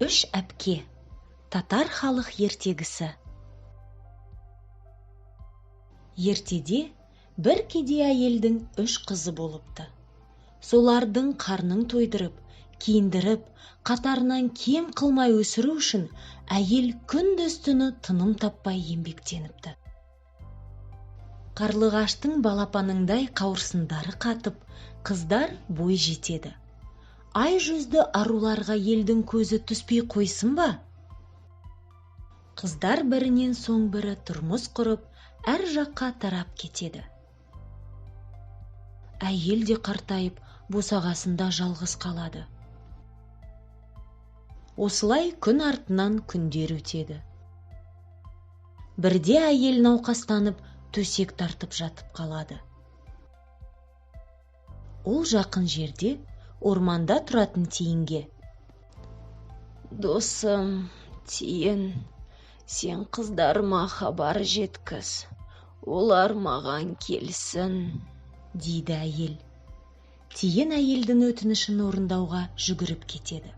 Үш әпке. Татар халық ертегісі. Ертеде бір кедей әйелдің 3 қызы болыпты. Солардың қарнын тойдырып, киіндіріп, қатарынан кем қылмай өсіру үшін әйел күндіз-түні тыным таппай еңбектеніпті. Қарлығаштың балапаныңдай қауырсындары қатып, қыздар бой жетеді. Ай жүзді аруларға елдің көзі түспей қойсын ба? Қыздар бірінен соң бірі тұрмыс құрып, әр жаққа тарап кетеді. Әйел де қартайып, босағасында жалғыз қалады. Осылай күн артынан күндер өтеді. Бірде әйел науқастанып, төсек тартып жатып қалады. Ол жақын жерде, орманда тұратын Тиінге: «Досым, Тиін, сен қыздарыма хабар жеткіз, олар маған келсін», дейді әйел. Тиін әйелдің өтінішін орындауға жүгіріп кетеді.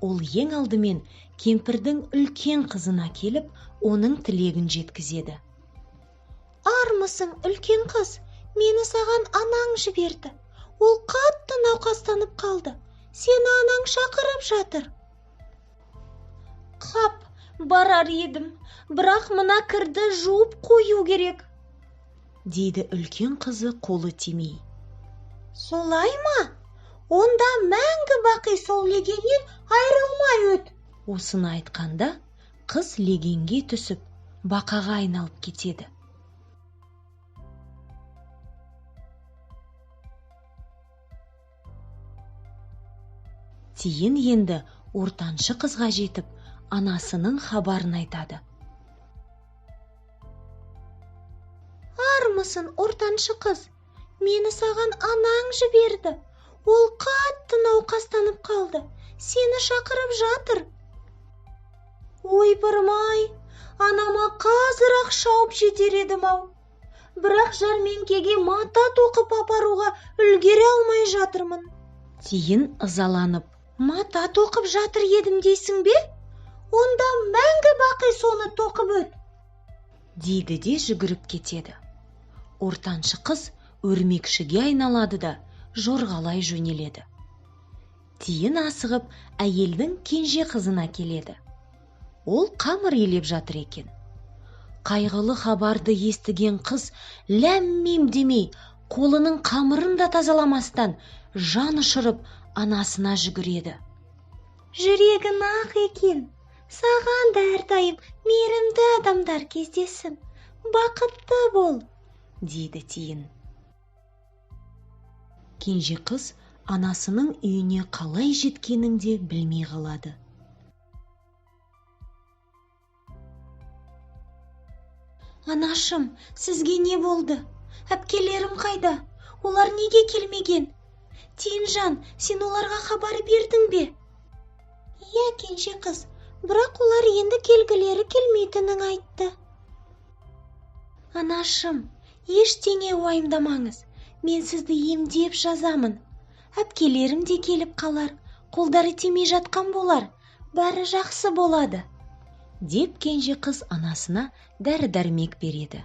Ол ең алдымен кемпірдің үлкен қызына келіп, оның тілегін жеткізеді. «Армысың, үлкен қыз, мені саған анаң жіберді. Ол қатты науқастанып қалды. Сені анаң шақырып жатыр». «Қап, барар едім, бірақ мына кірді жуып қою керек», дейді үлкен қызы қолы тимей. «Солай ма? Онда мәңгі бақи сол легеннен айрылмай өт». Осыны айтқанда, қыз легенге түсіп, бақаға айналып кетеді. Тиін енді ортаншы қызға жетіп, анасының хабарын айтады. «Армысың, ортаншы қыз, мені саған анаң жіберді. Ол қатты науқастанып қалды. Сені шақырып жатыр». «Ойпырмай, анама қазір-ақ шауып жетер едім-ау. Бірақ жәрмеңкеге мата тоқып апаруға үлгере алмай жатырмын». Тиін ызаланып: «Мата тоқып жатыр едім дейсің бе? Онда мәңгі бақи соны тоқып өт», дейді де жүгіріп кетеді. Ортаншы қыз өрмекшіге айналады да жорғалай жөнеледі. Тиін асығып, әйелдің кенже қызына келеді. Ол қамыр илеп жатыр екен. Қайғылы хабарды естіген қыз ләм-мим демей, қолының қамырын да тазаламастан жан ұшырып анасына жүгіреді. «Жүрегің ақ екен, саған да әрдайым мейірімді адамдар кездесін. Бақытты бол», дейді Тиін. Кенже қыз анасының үйіне қалай жеткенін де білмей қалады. «Анашым, сізге не болды? Әпкелерім қайда? Олар неге келмеген? Тиінжан, сен оларға хабар бердің бе?» «Иә, кенже қыз, бірақ олар енді келгілері келмейтінін айтты». «Анашым, ештеңе уайымдамаңыз, мен сізді емдеп жазамын. Әпкелерім де келіп қалар, қолдары тимей жатқан болар, бәрі жақсы болады», деп кенже қыз анасына дәрі-дәрмек береді.